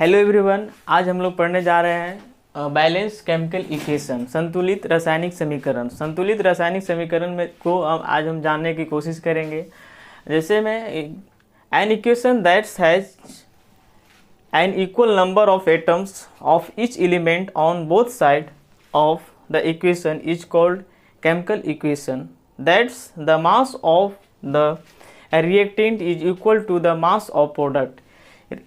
Hello everyone, आज हम लोग पढ़ने जा रहे हैं बैलेंस केमिकल इक्वेशन, संतुलित रासायनिक समीकरण। संतुलित रासायनिक समीकरण में को आज हम जानने की कोशिश करेंगे। जैसे में an equation that's has an equal number of atoms of each element on both side of the equation is called chemical equation. That's the mass of the reactant is equal to the mass of product.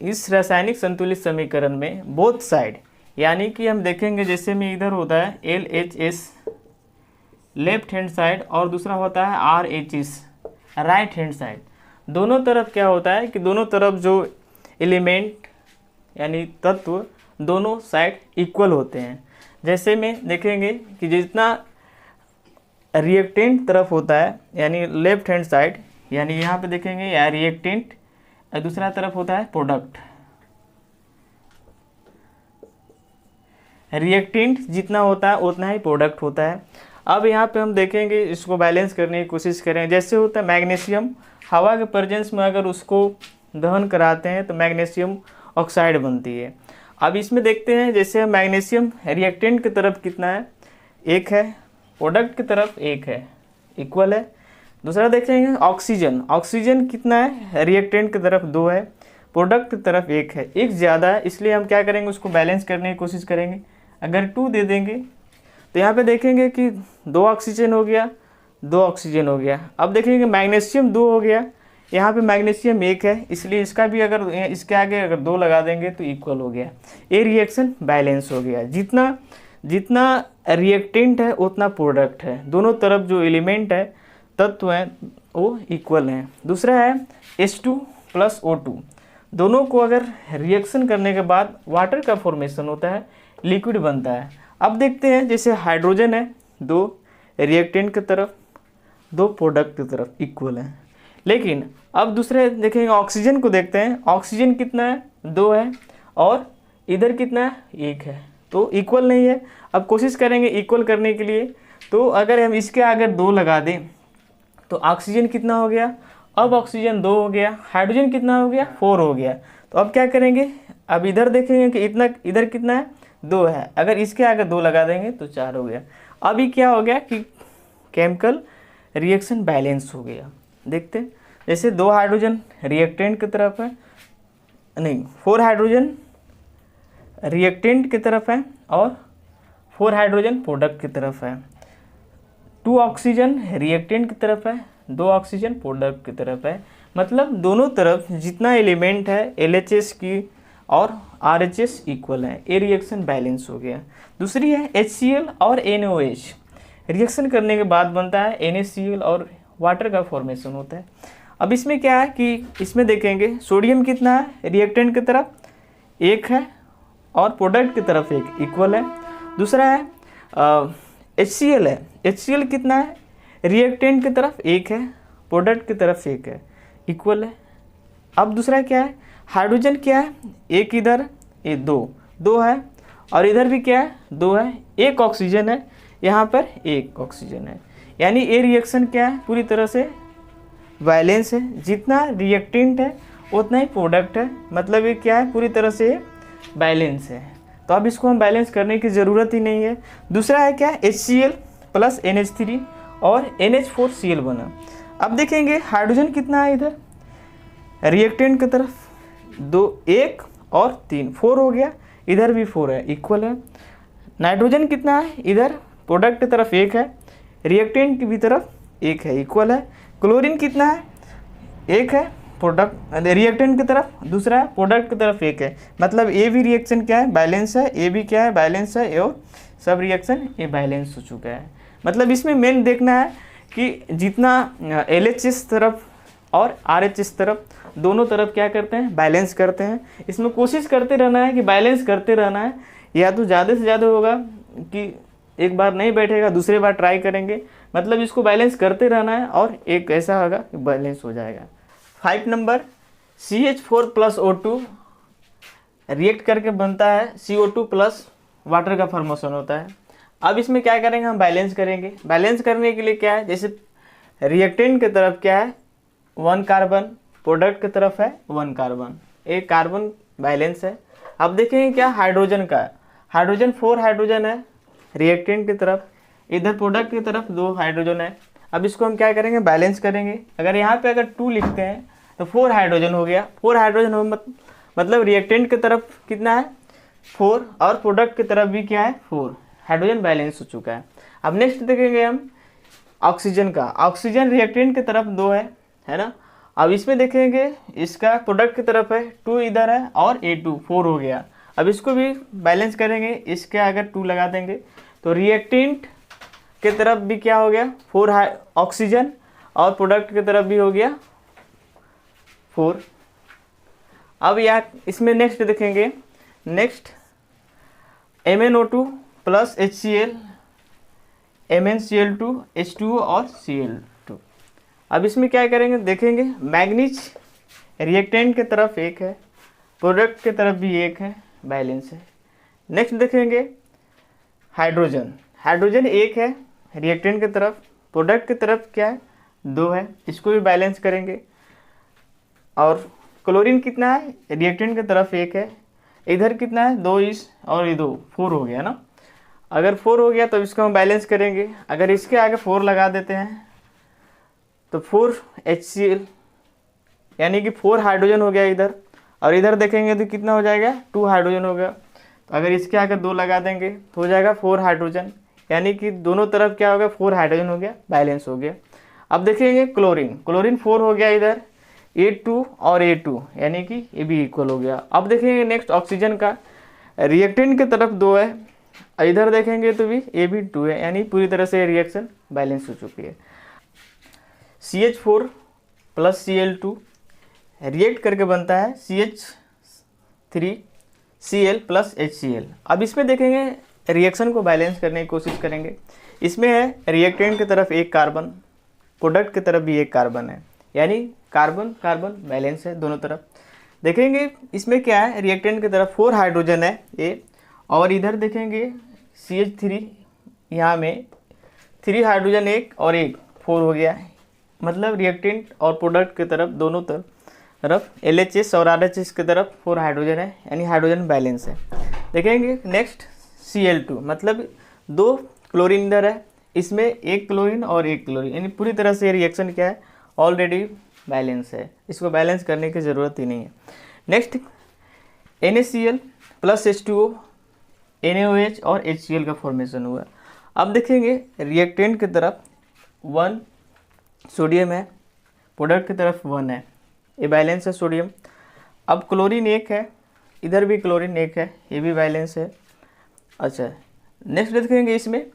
इस रासायनिक संतुलित समीकरण में both side यानी कि हम देखेंगे, जैसे में इधर होता है LHS लेफ्ट हैंड साइड और दूसरा होता है RHS राइट हैंड साइड। दोनों तरफ क्या होता है कि दोनों तरफ जो एलिमेंट यानी तत्व दोनों साइड इक्वल होते हैं। जैसे में देखेंगे कि जितना रिएक्टेंट तरफ होता है यानी लेफ्ट हैंड साइड, यानी यहाँ पे देखेंगे या रिएक्टेंट, दूसरा तरफ होता है प्रोडक्ट। रिएक्टेंट जितना होता है उतना ही प्रोडक्ट होता है। अब यहाँ पे हम देखेंगे, इसको बैलेंस करने की कोशिश करें। जैसे होता है मैग्नीशियम, हवा के प्रेजेंस में अगर उसको दहन कराते हैं तो मैग्नीशियम ऑक्साइड बनती है। अब इसमें देखते हैं, जैसे मैग्नीशियम रिएक्टेंट की तरफ कितना है, 1 है, प्रोडक्ट की तरफ 1 है, इक्वल है। दूसरा देखेंगे ऑक्सीजन, ऑक्सीजन कितना है, रिएक्टेंट की तरफ 2 है, प्रोडक्ट की तरफ 1 है, एक ज़्यादा है, इसलिए हम क्या करेंगे, उसको बैलेंस करने की कोशिश करेंगे। अगर 2 दे देंगे तो यहाँ पे देखेंगे कि 2 ऑक्सीजन हो गया, 2 ऑक्सीजन हो गया। अब देखेंगे मैग्नीशियम 2 हो गया, यहाँ पे मैग्नीशियम 1 है, इसलिए इसका भी अगर इसके आगे अगर 2 लगा देंगे तो इक्वल हो गया। ये रिएक्शन बैलेंस हो गया। जितना रिएक्टेंट है उतना प्रोडक्ट है, दोनों तरफ जो एलिमेंट है तत्व हैं वो इक्वल हैं। दूसरा है H2 + O2, दोनों को अगर रिएक्शन करने के बाद वाटर का फॉर्मेशन होता है, लिक्विड बनता है। अब देखते हैं, जैसे हाइड्रोजन है, 2 रिएक्टेंट की तरफ, 2 प्रोडक्ट की तरफ इक्वल है। लेकिन अब दूसरे देखेंगे ऑक्सीजन को देखते हैं, ऑक्सीजन कितना है, 2 है, और इधर कितना है, 1 है, तो इक्वल नहीं है। अब कोशिश करेंगे इक्वल करने के लिए, तो अगर हम इसके आगे 2 लगा दें तो ऑक्सीजन कितना हो गया, अब ऑक्सीजन 2 हो गया, हाइड्रोजन कितना हो गया, 4 हो गया। तो अब क्या करेंगे, अब इधर देखेंगे कि इतना, इधर कितना है, 2 है, अगर इसके आगे 2 लगा देंगे तो 4 हो गया। अभी क्या हो गया कि केमिकल रिएक्शन बैलेंस हो गया। देखते हैं, जैसे 2 हाइड्रोजन रिएक्टेंट की तरफ है, नहीं 4 हाइड्रोजन रिएक्टेंट की तरफ है और 4 हाइड्रोजन प्रोडक्ट की तरफ है। 2 ऑक्सीजन रिएक्टेंट की तरफ है, 2 ऑक्सीजन प्रोडक्ट की तरफ है। मतलब दोनों तरफ जितना एलिमेंट है LHS की और RHS इक्वल है। ये रिएक्शन बैलेंस हो गया। दूसरी है HCl और NaOH, रिएक्शन करने के बाद बनता है NaCl और वाटर का फॉर्मेशन होता है। अब इसमें क्या है कि इसमें देखेंगे सोडियम कितना है, रिएक्टेंट की तरफ 1 है और प्रोडक्ट की तरफ 1, इक्वल है। दूसरा है HCl है, HCl कितना है, रिएक्टेंट की तरफ 1 है, प्रोडक्ट की तरफ 1 है, इक्वल है। अब दूसरा क्या है, हाइड्रोजन क्या है, 1 इधर, ये 2 है, और इधर भी क्या है, 2 है, 1 ऑक्सीजन है, यहाँ पर 1 ऑक्सीजन है। यानी ये रिएक्शन क्या है, पूरी तरह से बैलेंस है। जितना रिएक्टेंट है उतना ही प्रोडक्ट है, मतलब ये क्या है, पूरी तरह से बैलेंस है। तो अब इसको हम बैलेंस करने की ज़रूरत ही नहीं है। दूसरा है क्या, HCl + NH3 और NH4Cl बना। अब देखेंगे हाइड्रोजन कितना है, इधर रिएक्टेंट की तरफ 2, 1 और 3, 4 हो गया, इधर भी 4 है, इक्वल है। नाइट्रोजन कितना है, इधर प्रोडक्ट की तरफ 1 है, रिएक्टेंट की भी तरफ 1 है, इक्वल है। क्लोरीन कितना है, 1 है, प्रोडक्ट रिएक्टेंट की तरफ, दूसरा है प्रोडक्ट की तरफ 1 है। मतलब ये भी रिएक्शन क्या है, बैलेंस है, ये भी क्या है, बैलेंस है, और सब रिएक्शन ये बैलेंस हो चुका है। मतलब इसमें मेन देखना है कि जितना LHS तरफ और RHS तरफ, दोनों तरफ क्या करते हैं, बैलेंस करते हैं। इसमें कोशिश करते रहना है कि बैलेंस करते रहना है, या तो ज़्यादा से ज़्यादा होगा कि एक बार नहीं बैठेगा, दूसरी बार ट्राई करेंगे। मतलब इसको बैलेंस करते रहना है और एक ऐसा होगा कि बैलेंस हो जाएगा। 5 नंबर CH4 + O2 रिएक्ट करके बनता है CO2 + वाटर का फॉर्मेशन होता है। अब इसमें क्या करेंगे, हम बैलेंस करेंगे। बैलेंस करने के लिए क्या है, जैसे रिएक्टेंट की तरफ क्या है, 1 कार्बन, प्रोडक्ट की तरफ है 1 कार्बन, एक कार्बन बैलेंस है। अब देखेंगे क्या हाइड्रोजन का है, हाइड्रोजन 4 हाइड्रोजन है रिएक्टेंट की तरफ, इधर प्रोडक्ट की तरफ 2 हाइड्रोजन है। अब इसको हम क्या करेंगे, बैलेंस करेंगे। अगर यहाँ पे अगर 2 लिखते हैं तो 4 हाइड्रोजन हो गया, 4 हाइड्रोजन हो मतलब रिएक्टेंट की तरफ कितना है 4 और प्रोडक्ट की तरफ भी क्या है 4, हाइड्रोजन बैलेंस हो चुका है। अब नेक्स्ट देखेंगे हम ऑक्सीजन का, ऑक्सीजन रिएक्टेंट की तरफ 2 है ना। अब इसमें देखेंगे इसका प्रोडक्ट की तरफ है 2 इधर है और A2 4 हो गया। अब इसको भी बैलेंस करेंगे, इसके अगर 2 लगा देंगे तो रिएक्टेंट की तरफ भी क्या हो गया 4 ऑक्सीजन और प्रोडक्ट की तरफ भी हो गया 4। अब यहाँ इसमें नेक्स्ट देखेंगे, next MnO2 plus HCl, MnCl2, H2O और Cl2। अब इसमें क्या करेंगे देखेंगे, मैग्नीज रिएक्टेंट की तरफ 1 है, प्रोडक्ट की तरफ भी 1 है, बैलेंस है। नेक्स्ट देखेंगे हाइड्रोजन, हाइड्रोजन 1 है रिएक्टेंट की तरफ, प्रोडक्ट की तरफ क्या है 2 है, इसको भी बैलेंस करेंगे। और क्लोरीन कितना है रिएक्टेंट की तरफ 1 है, इधर कितना है 2 इस और ये 2 4 हो गया ना। अगर 4 हो गया तो इसको हम बैलेंस करेंगे, अगर इसके आगे 4 लगा देते हैं तो 4 HCl यानी कि 4 हाइड्रोजन हो गया इधर, और इधर देखेंगे तो कितना हो जाएगा 2 हाइड्रोजन हो गया। तो अगर इसके आगे 2 लगा देंगे तो हो जाएगा 4 हाइड्रोजन, यानी कि दोनों तरफ क्या हो गया 4 हाइड्रोजन हो गया, बैलेंस हो गया। अब देखेंगे क्लोरीन, क्लोरीन 4 हो गया इधर, A2 और A2 यानी कि ये भी इक्वल हो गया। अब देखेंगे नेक्स्ट ऑक्सीजन का, रिएक्टेंट की तरफ 2 है, इधर देखेंगे तो भी ये भी 2 है, यानी पूरी तरह से रिएक्शन बैलेंस हो चुकी है। CH4 प्लस Cl2 रिएक्ट करके बनता है CH3Cl प्लस HCl। अब इसमें देखेंगे रिएक्शन को बैलेंस करने की कोशिश करेंगे। इसमें है रिएक्टेंट की तरफ 1 कार्बन, प्रोडक्ट की तरफ भी 1 कार्बन है, यानी कार्बन कार्बन बैलेंस है दोनों तरफ। देखेंगे इसमें क्या है, रिएक्टेंट की तरफ 4 हाइड्रोजन है ये, और इधर देखेंगे CH3, यहाँ में 3 हाइड्रोजन 1 और 1 4 हो गया है, मतलब रिएक्टेंट और प्रोडक्ट की तरफ दोनों तरफ LHS और RHS की तरफ 4 हाइड्रोजन है, यानी हाइड्रोजन बैलेंस है। देखेंगे नेक्स्ट Cl2, मतलब 2 क्लोरीन इधर है, इसमें 1 क्लोरीन और 1 क्लोरीन, यानी पूरी तरह से रिएक्शन क्या है ऑलरेडी बैलेंस है, इसको बैलेंस करने की ज़रूरत ही नहीं है। Next NaCl plus H2O, NaOH और HCl का फॉर्मेशन हुआ। अब देखेंगे रिएक्टेंट की तरफ 1 सोडियम है, प्रोडक्ट की तरफ 1 है, ये बैलेंस है सोडियम। अब क्लोरीन 1 है, इधर भी क्लोरीन 1 है, ये भी बैलेंस है। अच्छा नेक्स्ट देखेंगे इसमें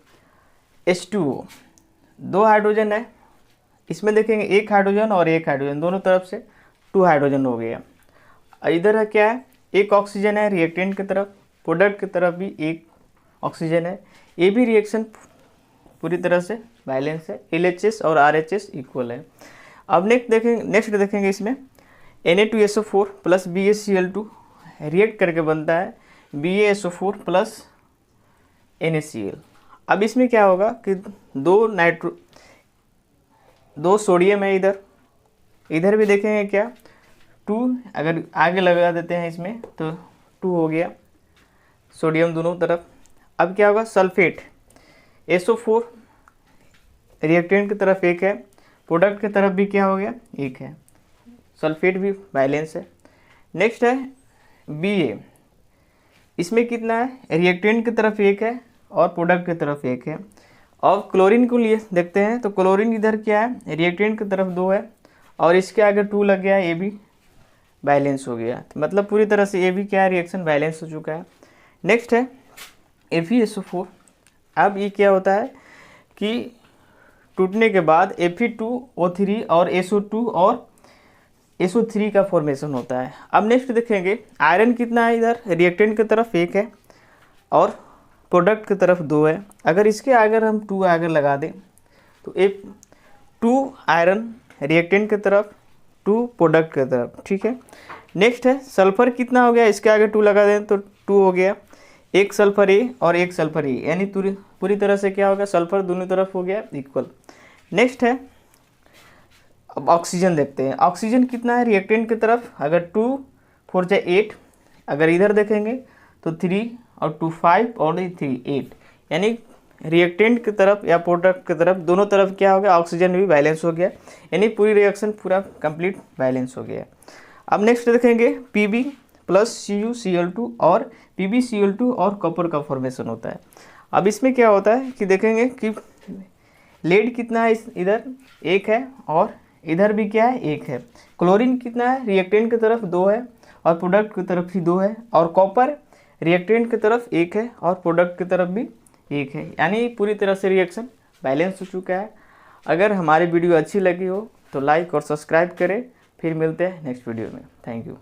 H2O 2 हाइड्रोजन है, इसमें देखेंगे 1 हाइड्रोजन और 1 हाइड्रोजन, दोनों तरफ से 2 हाइड्रोजन हो गया। इधर है क्या है 1 ऑक्सीजन है रिएक्टेंट की तरफ, प्रोडक्ट की तरफ भी 1 ऑक्सीजन है, ये भी रिएक्शन पूरी तरह से बैलेंस है, LHS और RHS इक्वल है। अब नेक्स्ट देखेंगे इसमें Na2SO4 प्लस BaCl2 रिएक्ट करके बनता है BaSO4 प्लस NaCl। अब इसमें क्या होगा कि 2 सोडियम है इधर भी देखेंगे क्या 2, अगर आगे लगा देते हैं इसमें तो 2 हो गया सोडियम दोनों तरफ। अब क्या होगा सल्फेट SO4 रिएक्टेंट की तरफ 1 है, प्रोडक्ट की तरफ भी क्या हो गया 1 है, सल्फेट भी बैलेंस है। नेक्स्ट है Ba, इसमें कितना है रिएक्टेंट की तरफ 1 है और प्रोडक्ट की तरफ 1 है। अब क्लोरीन को लिए देखते हैं तो क्लोरीन इधर क्या है रिएक्टेंट की तरफ 2 है और इसके आगे 2 लग गया, ये भी बैलेंस हो गया, मतलब पूरी तरह से ये भी क्या है रिएक्शन बैलेंस हो चुका है। नेक्स्ट है FeSO4। अब ये क्या होता है कि टूटने के बाद Fe2O3 और SO2 और SO3 का फॉर्मेशन होता है। अब नेक्स्ट देखेंगे आयरन कितना है, इधर रिएक्टेंट की तरफ 1 है और प्रोडक्ट की तरफ 2 है। अगर इसके अगर हम 2 आगे लगा दें तो 2 आयरन रिएक्टेंट की तरफ 2 प्रोडक्ट की तरफ, ठीक है। नेक्स्ट है सल्फर कितना हो गया, इसके आगे 2 लगा दें तो 2 हो गया, 1 सल्फर A और 1 सल्फर E, यानी पूरी तरह से क्या होगा सल्फर दोनों तरफ हो गया इक्वल। नेक्स्ट है अब ऑक्सीजन देखते हैं, ऑक्सीजन कितना है रिएक्टेंट की तरफ, अगर 2 4 8 अगर इधर देखेंगे तो 3 और 2 5 और 3 8, यानी रिएक्टेंट की तरफ या प्रोडक्ट की तरफ दोनों तरफ क्या हो गया, ऑक्सीजन भी बैलेंस हो गया, यानी पूरी रिएक्शन पूरा कंप्लीट बैलेंस हो गया। अब नेक्स्ट देखेंगे Pb प्लस CuCl2 और PbCl2 और कॉपर का फॉर्मेशन होता है। अब इसमें क्या होता है कि देखेंगे कि लेड कितना है, इधर 1 है और इधर भी क्या है 1 है। क्लोरीन कितना है, रिएक्टेंट की तरफ 2 है और प्रोडक्ट की तरफ भी 2 है, और कॉपर रिएक्टेंट की तरफ 1 है और प्रोडक्ट की तरफ भी 1 है, यानी पूरी तरह से रिएक्शन बैलेंस हो चुका है। अगर हमारी वीडियो अच्छी लगी हो तो लाइक और सब्सक्राइब करें। फिर मिलते हैं नेक्स्ट वीडियो में। Thank you.